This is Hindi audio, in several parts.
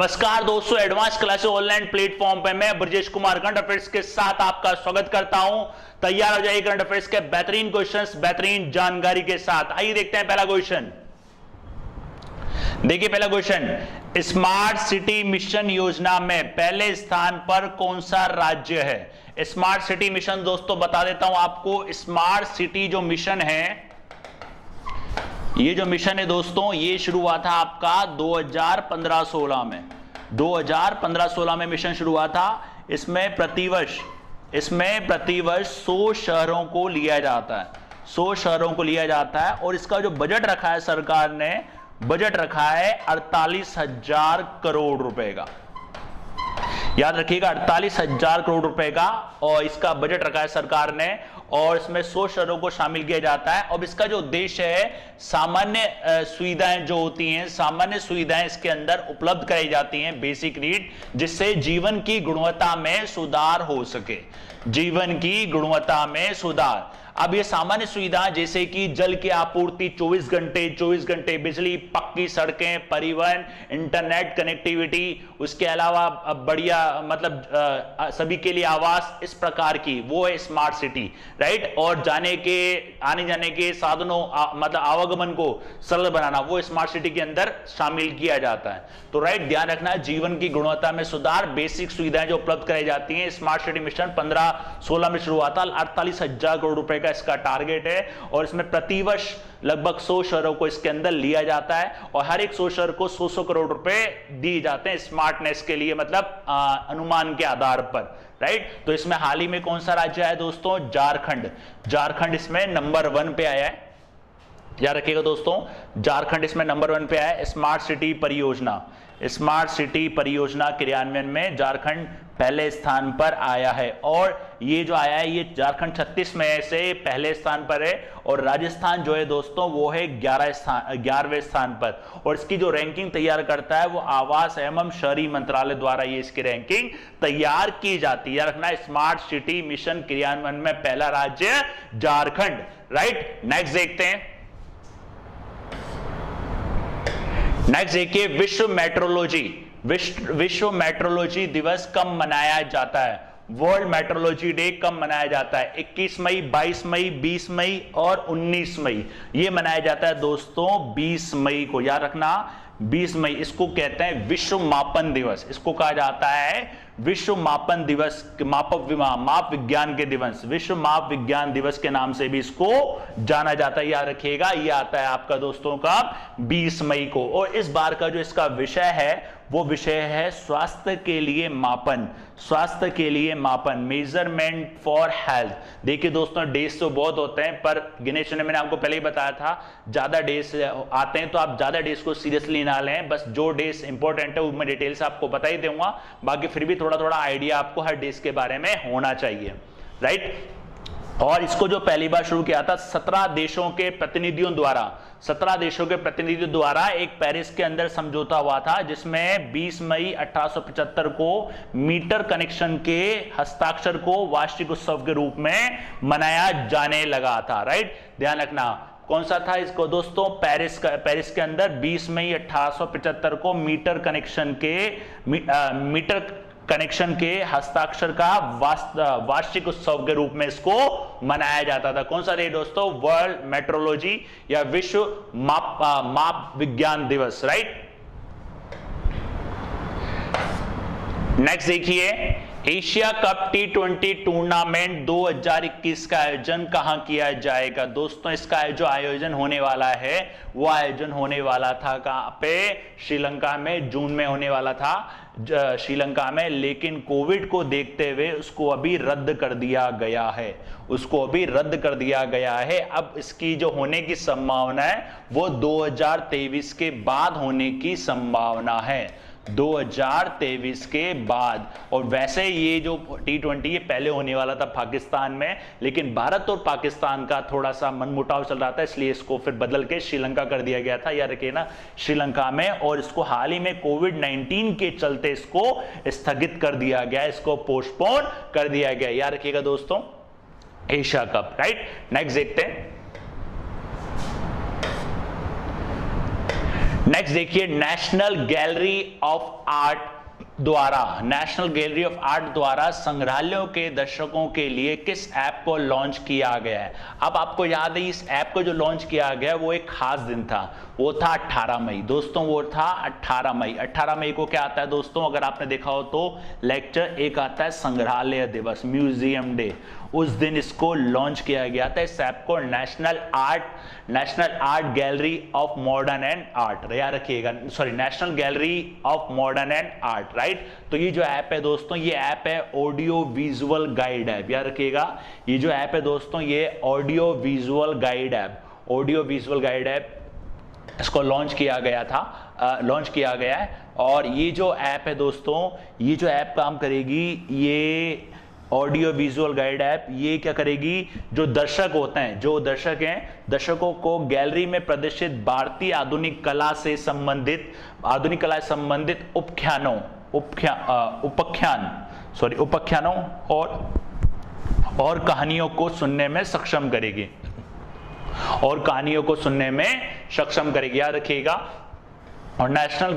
नमस्कार दोस्तों, एडवांस क्लासेस ऑनलाइन प्लेटफॉर्म पे मैं ब्रजेश कुमार करंट अफेयर्स के साथ आपका स्वागत करता हूं। तैयार हो जाइए करंट अफेयर्स के बेहतरीन क्वेश्चंस, बेहतरीन जानकारी के साथ। आइए देखते हैं पहला क्वेश्चन। देखिए पहला क्वेश्चन, स्मार्ट सिटी मिशन योजना में पहले स्थान पर कौन सा राज्य है? स्मार्ट सिटी मिशन दोस्तों बता देता हूं आपको। स्मार्ट सिटी जो मिशन है, ये जो मिशन है दोस्तों, ये शुरू हुआ था आपका 2015-16 में। 2015-16 में मिशन शुरू हुआ था। इसमें प्रतिवर्ष 100 शहरों को लिया जाता है। 100 शहरों को लिया जाता है और इसका जो बजट रखा है सरकार ने, बजट रखा है 48,000 करोड़ रुपए का। याद रखिएगा, 48,000 करोड़ रुपए का और इसका बजट रखा है सरकार ने, और इसमें 100 शहरों को शामिल किया जाता है। और इसका जो उद्देश्य है, सामान्य सुविधाएं जो होती हैं, सामान्य सुविधाएं इसके अंदर उपलब्ध कराई जाती हैं, बेसिक नीड, जिससे जीवन की गुणवत्ता में सुधार हो सके। जीवन की गुणवत्ता में सुधार। अब ये सामान्य सुविधा जैसे कि जल की आपूर्ति 24 घंटे बिजली, पक्की सड़कें, परिवहन, इंटरनेट कनेक्टिविटी, उसके अलावा बढ़िया मतलब सभी के लिए आवास, इस प्रकार की, वो है स्मार्ट सिटी, राइट। और आने जाने के साधनों मतलब आवागमन को सरल बनाना, वो स्मार्ट सिटी के अंदर शामिल किया जाता है। तो राइट, ध्यान रखना, जीवन की गुणवत्ता में सुधार, बेसिक सुविधाएं जो उपलब्ध कराई जाती हैं। स्मार्ट सिटी मिशन 15-16 में शुरू हुआ था। 48,000 करोड़ रुपए का इसका टारगेट है और इसमें प्रतिवर्ष लगभग 100 शहरों को इसके अंदर लिया जाता है और हर एक 100 शहर को 100 करोड़ रुपए दिए जाते हैं स्मार्टनेस के लिए, मतलब अनुमान के आधार पर, राइट। तो इसमें हाल ही में कौन सा राज्य है दोस्तों? झारखंड। झारखंड इसमें नंबर 1 पे आया है। याद रखिएगा दोस्तों, झारखंड इसमें नंबर 1 पे आया है। स्मार्ट सिटी परियोजना, स्मार्ट सिटी परियोजना क्रियान्वयन में झारखंड पहले स्थान पर आया है। और ये जो आया है, ये झारखंड 36 में से पहले स्थान पर है और राजस्थान जो है दोस्तों, वो है 11वें स्थान पर। और इसकी जो रैंकिंग तैयार करता है, वो आवास एवं शहरी मंत्रालय द्वारा ये इसकी रैंकिंग तैयार की जाती है। याद रखना, स्मार्ट सिटी मिशन क्रियान्वयन में पहला राज्य झारखंड, राइट। नेक्स्ट देखते हैं। नेक्स्ट देखिए, विश्व मेट्रोलॉजी दिवस कब मनाया जाता है? वर्ल्ड मेट्रोलॉजी डे कब मनाया जाता है? 21 मई, 22 मई, 20 मई और 19 मई। ये मनाया जाता है दोस्तों 20 मई को। याद रखना, 20 मई। इसको कहते हैं विश्व मापन दिवस। इसको कहा जाता है विश्व मापन दिवस, माप विज्ञान के दिवस, विश्व माप विज्ञान दिवस के नाम से भी इसको जाना जाता है। याद रखिएगा, ये आता है आपका दोस्तों का 20 मई को। और इस बार का जो इसका विषय है, वो विषय है स्वास्थ्य के लिए मापन। स्वास्थ्य के लिए मापन, मेजरमेंट फॉर हेल्थ। देखिए दोस्तों, डेज तो बहुत होते हैं, पर गिने चुने मैंने आपको पहले ही बताया था, ज्यादा डेज आते हैं तो आप ज्यादा डेज को सीरियसली ना लें। बस जो डेज इंपॉर्टेंट है वो मैं डिटेल से आपको बता ही दूंगा, बाकी फिर भी थोड़ा थोड़ा आइडिया आपको हर डेज के बारे में होना चाहिए, राइट। और इसको जो पहली बार शुरू किया था 17 देशों के प्रतिनिधियों द्वारा एक पेरिस के अंदर समझौता हुआ था, जिसमें 20 मई 1875 को मीटर कनेक्शन के हस्ताक्षर को वार्षिक उत्सव के रूप में मनाया जाने लगा था, राइट। ध्यान रखना, कौन सा था इसको दोस्तों? पेरिस के अंदर 20 मई 1875 को मीटर कनेक्शन के हस्ताक्षर का वार्षिक उत्सव के रूप में इसको मनाया जाता था। कौन सा डे दोस्तों? वर्ल्ड मेट्रोलॉजी या विश्व माप विज्ञान दिवस, राइट। नेक्स्ट देखिए, एशिया कप T20 टूर्नामेंट 2021 का आयोजन कहां किया जाएगा? दोस्तों, इसका जो आयोजन होने वाला है, वो आयोजन होने वाला था कहां पे? श्रीलंका में। जून में होने वाला था श्रीलंका में, लेकिन कोविड को देखते हुए उसको अभी रद्द कर दिया गया है। अब इसकी जो होने की संभावना है, वो 2023 के बाद होने की संभावना है, 2023 के बाद। और वैसे ये जो T20 ये पहले होने वाला था पाकिस्तान में, लेकिन भारत और पाकिस्तान का थोड़ा सा मनमुटाव चल रहा था, इसलिए इसको फिर बदल के श्रीलंका कर दिया गया था। याद रखिए ना, श्रीलंका में। और इसको हाल ही में कोविड-19 के चलते इसको स्थगित कर दिया गया, इसको पोस्टपोन कर दिया गया। याद रखिएगा दोस्तों, एशिया कप, राइट। नेक्स्ट देखते हैं। नेक्स्ट देखिए, नेशनल गैलरी ऑफ आर्ट द्वारा संग्रहालयों के दर्शकों के लिए किस ऐप को लॉन्च किया गया है। अब आपको याद है इस ऐप को जो लॉन्च किया गया वो एक खास दिन था, वो था 18 मई दोस्तों, वो था 18 मई। 18 मई को क्या आता है दोस्तों, अगर आपने देखा हो तो लेक्चर एक आता है संग्रहालय दिवस, म्यूजियम डे, उस दिन इसको लॉन्च किया गया था इस ऐप को, national art gallery of modern and art, याद रखिएगा, sorry national gallery of modern and art, right. तो ये जो ऐप है दोस्तों, ये ऐप है ऑडियो विजुअल गाइड ऐप, याद रखिएगा, ये जो ऐप है दोस्तों ये ऑडियो विजुअल गाइड ऐप, इसको लॉन्च किया गया है। और ये जो ऐप है दोस्तों, ये जो ऐप काम करेगी, ये ऑडियो विजुअल गाइड ऐप, ये क्या करेगी, जो दर्शक होते हैं, जो दर्शक हैं, दर्शकों को गैलरी में प्रदर्शित भारतीय आधुनिक कला से संबंधित उपाख्यानों और कहानियों को सुनने में सक्षम करेगी, याद रखिएगा। और national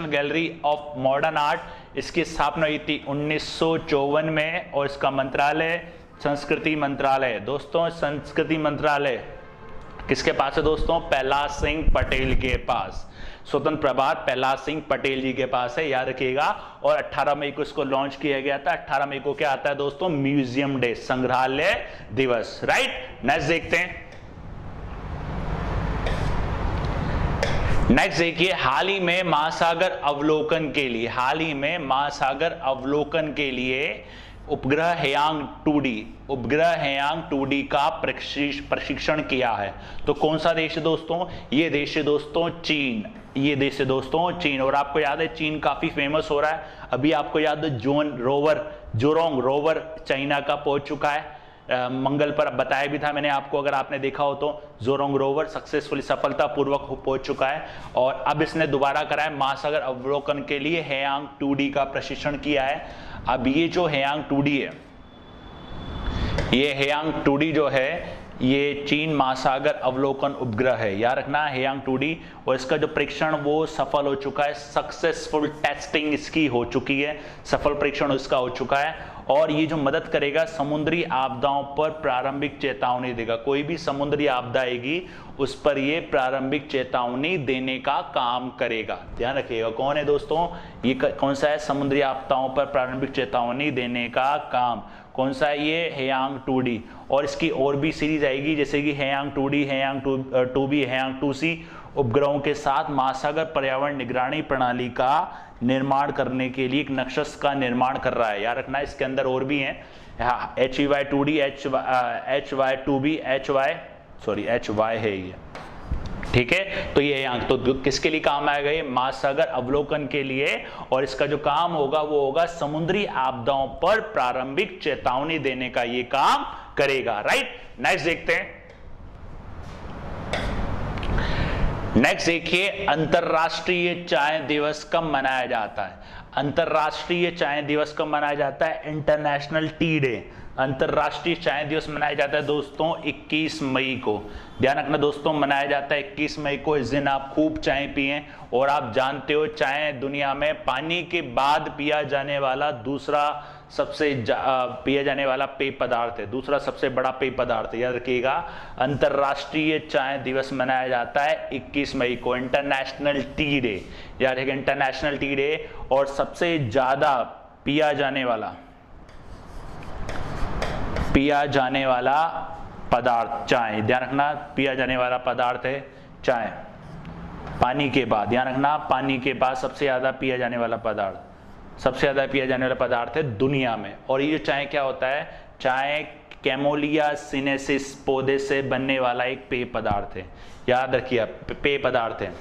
gallery of modern art, इसकी स्थापना हुई थी 1954 में, और इसका मंत्रालय संस्कृति मंत्रालय दोस्तों, संस्कृति मंत्रालय किसके पास है दोस्तों, प्रहलाद सिंह पटेल के पास, स्वतंत्र प्रभार प्रहलाद सिंह पटेल जी के पास है, याद रखिएगा। और 18 मई को इसको लॉन्च किया गया था। 18 मई को क्या आता है दोस्तों, म्यूजियम डे, संग्रहालय दिवस, राइट। नेक्स्ट देखते हैं, नेक्स्ट देखिए, हाल ही में महासागर अवलोकन के लिए उपग्रह हेयांग 2D का प्रशिक्षण किया है। तो कौन सा देश है दोस्तों, ये देश है दोस्तों चीन, चीन। और आपको याद है चीन काफी फेमस हो रहा है, अभी आपको याद है जोरोंग रोवर चाइना का पहुंच चुका है मंगल पर, बताया भी था मैंने आपको, अगर आपने देखा हो तो जोरोंग रोवर सक्सेसफुली सफलतापूर्वक पहुंच चुका है। और अब इसने दोबारा करा है महासागर अवलोकन के लिए हेयांग 2D का प्रशिक्षण किया है। अब ये जो हेयांग 2D है, ये हेयांग 2D जो है, ये चीन महासागर अवलोकन उपग्रह है, याद रखना हेयांग 2D, और इसका जो परीक्षण वो सफल हो चुका है, सक्सेसफुल टेस्टिंग इसकी हो चुकी है, सफल परीक्षण इसका हो चुका है। और ये जो मदद करेगा समुद्री आपदाओं पर प्रारंभिक चेतावनी देगा, कोई भी समुद्री आपदा आएगी उस पर ये प्रारंभिक चेतावनी देने का काम करेगा, ध्यान रखिएगा। कौन है दोस्तों, ये कौन सा है, समुद्री आपदाओं पर प्रारंभिक चेतावनी देने का काम, कौन सा है ये, हेयांग 2D। और इसकी और भी सीरीज आएगी, जैसे कि हेयांग 2D, हेयांग 2B, हेयांग 2C उपग्रहों के साथ महासागर पर्यावरण निगरानी प्रणाली का निर्माण करने के लिए एक नक्शा का निर्माण कर रहा है, याद रखना। इसके अंदर और भी हैं, HY2D, HY2B, HY है ये, ठीक है। तो ये यहाँ तो किसके लिए काम आएगा, ये महासागर अवलोकन के लिए, और इसका जो काम होगा वो होगा समुद्री आपदाओं पर प्रारंभिक चेतावनी देने का ये काम करेगा, राइट। नेक्स्ट देखते हैं, नेक्स्ट देखिए, अंतरराष्ट्रीय चाय दिवस कब मनाया जाता है। अंतरराष्ट्रीय चाय दिवस कब मनाया जाता है, इंटरनेशनल टी डे, अंतरराष्ट्रीय चाय दिवस मनाया जाता है दोस्तों 21 मई को, ध्यान रखना दोस्तों, मनाया जाता है 21 मई को। इस दिन आप खूब चाय पिएं, और आप जानते हो चाय दुनिया में पानी के बाद पिया जाने वाला दूसरा सबसे पिया जाने वाला पेय पदार्थ है, दूसरा सबसे बड़ा पेय पदार्थ है, याद रखिएगा। अंतरराष्ट्रीय चाय दिवस मनाया जाता है 21 मई को, इंटरनेशनल टी डे, याद रखिएगा, इंटरनेशनल टी डे। और सबसे ज्यादा पिया जाने वाला पदार्थ चाय, ध्यान रखना, पिया जाने वाला पदार्थ है चाय, पानी के बाद, ध्यान रखना, पानी के बाद सबसे ज्यादा पिया जाने वाला पदार्थ है दुनिया में। और ये जो चाय क्या होता है, चाय कैमोलिया सिनेसिस पौधे से बनने वाला एक पेय पदार्थ है, याद रखिए, पेय पदार्थ है,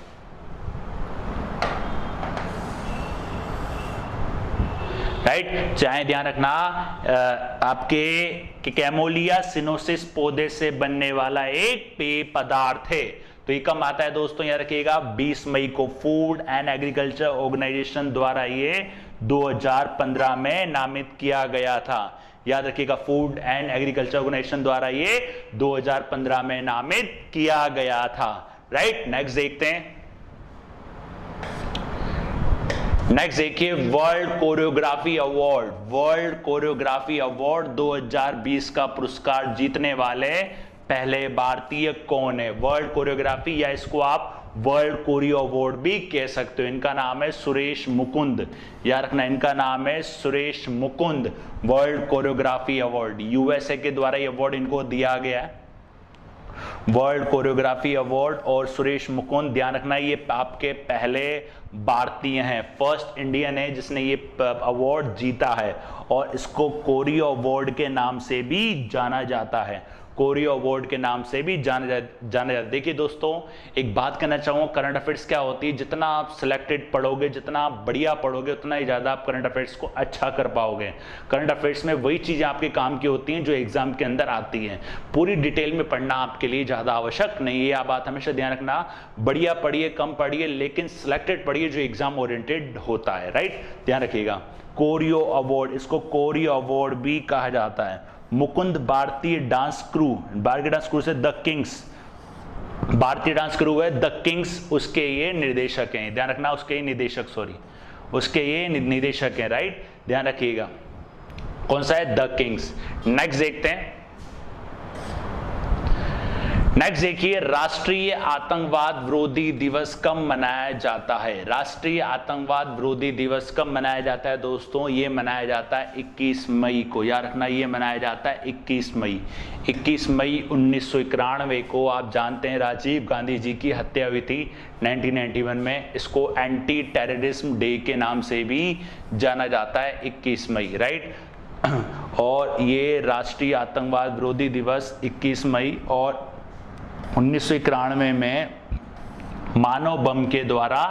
राइट। चाहे ध्यान रखना, आपके कैमोलिया सिनोसिस पौधे से बनने वाला एक पेय पदार्थ है। तो ये कब आता है दोस्तों, याद रखिएगा 20 मई को। फूड एंड एग्रीकल्चर ऑर्गेनाइजेशन द्वारा ये 2015 में नामित किया गया था, याद रखिएगा, फूड एंड एग्रीकल्चर ऑर्गेनाइजेशन द्वारा ये 2015 में नामित किया गया था, राइट। नेक्स्ट देखते हैं, नेक्स्ट देखिए world choreography award. World choreography award 2020 का पुरस्कार जीतने वाले पहले भारतीय कौन है? वर्ल्ड कोरियोग्राफी, या इसको आप वर्ल्ड कोरियो अवार्ड भी कह सकते हो। इनका नाम है सुरेश मुकुंद, याद रखना इनका नाम है Suresh Mukund. World choreography award USA के द्वारा ये अवार्ड इनको दिया गया है, वर्ल्ड कोरियोग्राफी अवार्ड। और सुरेश मुकुंद, ध्यान रखना ये आपके पहले भारतीय हैं, फर्स्ट इंडियन है जिसने ये अवार्ड जीता है, और इसको कोरियो अवार्ड के नाम से भी जाना जाता है, कोरियो अवार्ड के नाम से भी जाना जाता है। देखिए दोस्तों, एक बात कहना चाहूँगा, करंट अफेयर्स क्या होती है, जितना आप सिलेक्टेड पढ़ोगे, जितना आप बढ़िया पढ़ोगे, उतना ही ज़्यादा आप करंट अफेयर्स को अच्छा कर पाओगे। करंट अफेयर्स में वही चीज़ें आपके काम की होती हैं जो एग्जाम के अंदर आती हैं। पूरी डिटेल में पढ़ना आपके लिए ज़्यादा आवश्यक नहीं है, यह बात हमेशा ध्यान रखना। बढ़िया पढ़िए, कम पढ़िए, लेकिन सिलेक्टेड पढ़िए जो एग्जाम ओरिएंटेड होता है, राइट, ध्यान रखिएगा। कोरियो अवार्ड, इसको कोरियो अवार्ड भी कहा जाता है। मुकुंद भारतीय डांस क्रू, भारतीय डांस क्रू से द किंग्स, भारतीय डांस क्रू है द किंग्स, उसके ये निर्देशक हैं, ध्यान रखना, उसके ये निदेशक, सॉरी, उसके ये निदेशक हैं, राइट, ध्यान रखिएगा। कौन सा है? The Kings. नेक्स्ट देखते हैं, नेक्स्ट देखिए राष्ट्रीय आतंकवाद विरोधी दिवस कब मनाया जाता है? राष्ट्रीय आतंकवाद विरोधी दिवस कब मनाया जाता है दोस्तों? ये मनाया जाता है 21 मई को, याद रखना ये मनाया जाता है 21 मई। 21 मई 1991 को आप जानते हैं राजीव गांधी जी की हत्या हुई थी 1991 में। इसको एंटी टेररिज्म डे के नाम से भी जाना जाता है 21 मई, राइट। और ये राष्ट्रीय आतंकवाद विरोधी दिवस 21 मई और 1991 में मानव बम के द्वारा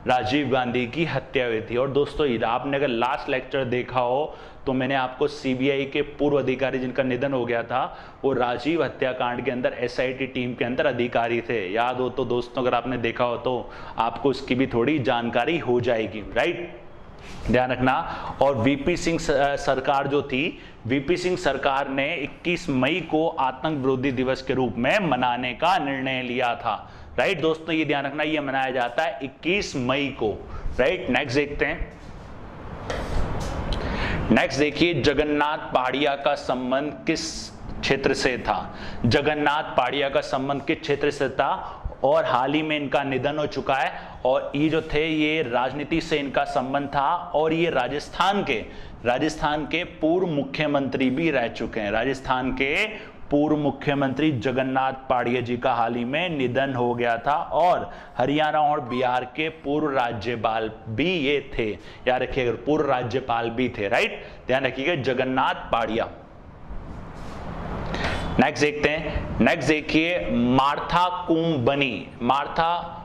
राजीव गांधी की हत्या हुई थी। और दोस्तों आपने अगर लास्ट लेक्चर देखा हो तो मैंने आपको सीबीआई के पूर्व अधिकारी जिनका निधन हो गया था, वो राजीव हत्याकांड के अंदर एसआईटी टीम के अंदर अधिकारी थे, याद हो तो दोस्तों, अगर आपने देखा हो तो आपको उसकी भी थोड़ी जानकारी हो जाएगी, राइट, ध्यान रखना। और वीपी सिंह सरकार जो थी, वीपी सिंह सरकार ने 21 मई को आतंक विरोधी दिवस के रूप में मनाने का निर्णय लिया था, राइट दोस्तों, ये ध्यान रखना, ये मनाया जाता है 21 मई को, राइट। नेक्स्ट देखते हैं, नेक्स्ट देखिए जगन्नाथ पहाड़िया का संबंध किस क्षेत्र से था? जगन्नाथ पहाड़िया का संबंध किस क्षेत्र से था? और हाल ही में इनका निधन हो चुका है, और ये जो थे ये राजनीति से इनका संबंध था, और ये राजस्थान के पूर्व मुख्यमंत्री भी रह चुके हैं। राजस्थान के पूर्व मुख्यमंत्री जगन्नाथ पहाड़िया जी का हाल ही में निधन हो गया था, और हरियाणा और बिहार के पूर्व राज्यपाल भी ये थे, याद रखिएगा, पूर्व राज्यपाल भी थे, राइट, ध्यान रखिएगा, जगन्नाथ पहाड़िया। नेक्स्ट देखते हैं, नेक्स्ट देखिए मार्था कुम्भबनी, मार्था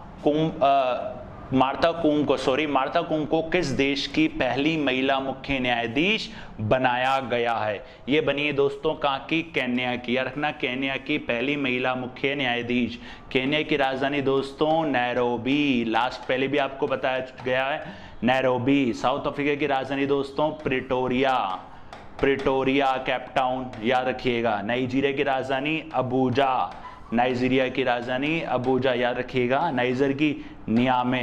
कुम को किस देश की पहली महिला मुख्य न्यायाधीश बनाया गया है? ये बनी है दोस्तों कहाँ की? केन्या की, याद रखना, केन्या की पहली महिला मुख्य न्यायाधीश। केन्या की राजधानी दोस्तों नैरोबी, लास्ट पहले भी आपको बताया गया है, नैरोबी। साउथ अफ्रीका की राजधानी दोस्तों प्रिटोरिया, कैपटाउन, याद रखिएगा। नाइजीरिया की राजधानी अबूजा, नाइजीरिया की राजधानी अबूजा, याद रखिएगा। नाइजर की नियामे,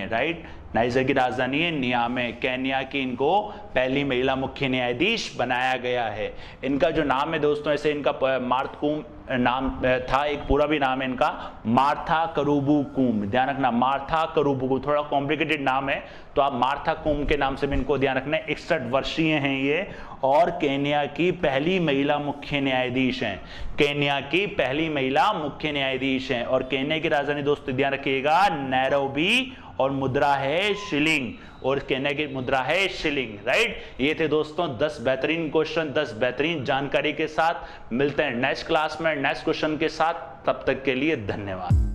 राइट, नाइजर की राजधानी है नियामे। केन्या की इनको पहली महिला मुख्य न्यायाधीश बनाया गया है। इनका जो नाम है दोस्तों, ऐसे इनका मार्थकुम नाम था, एक पूरा भी नाम है इनका मार्था करूबुकुम, ध्यान रखना, मार्था करूबुकुम, थोड़ा कॉम्प्लिकेटेड नाम है तो आप मार्था कुम के नाम से भी इनको ध्यान रखना है। 61 वर्षीय हैं ये, और केन्या की पहली महिला मुख्य न्यायाधीश हैं, केन्या की पहली महिला मुख्य न्यायाधीश हैं। और केन्या की राजधानी दोस्तों ध्यान रखिएगा नैरोबी, और मुद्रा है शिलिंग, और केन्या की मुद्रा है शिलिंग, राइट। ये थे दोस्तों 10 बेहतरीन क्वेश्चन, 10 बेहतरीन जानकारी के साथ। मिलते हैं नेक्स्ट क्लास में नेक्स्ट क्वेश्चन के साथ, तब तक के लिए धन्यवाद।